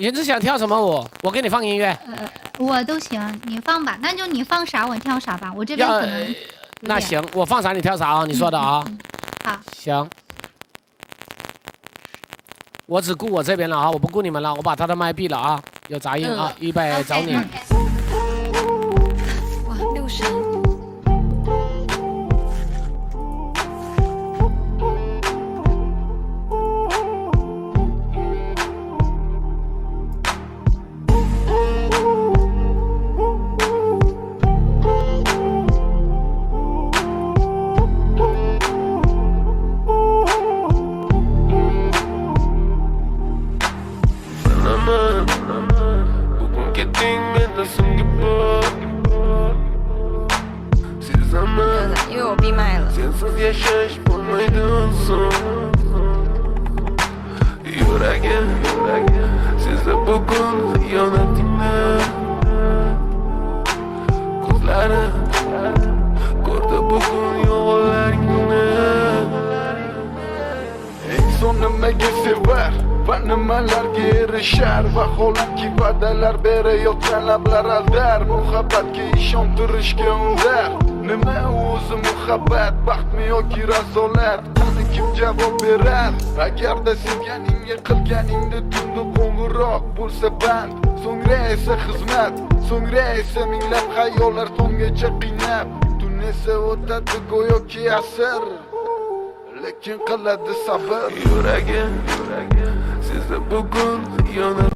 你是想跳什么舞？我给你放音乐。我都行，你放吧。那就你放啥我跳啥吧。我这边可能那行，我放啥你跳啥啊？你说的啊。好。行。我只顾我这边了啊，我不顾你们了，我把他的麦闭了啊，有杂音啊，预备找你。哇，60。因为我闭麦了。Nimaga sevar va nimalarga erishar vaholanki va'dalar berayotgan lablar aldar muhabbatga ishontirishga undar nima o'zi muhabbat baxtmi yoki razolat qani kim javob berar agarda sevganingga qilganingda tunda qo'ng'iroq bo'lsa band so'ngra esa xizmat so'ngra esa minglab xayollar tonggacha qiynab tun esa o'tadi go'yoki asr lekin qiladi sabr yuragim sizda bugun yonar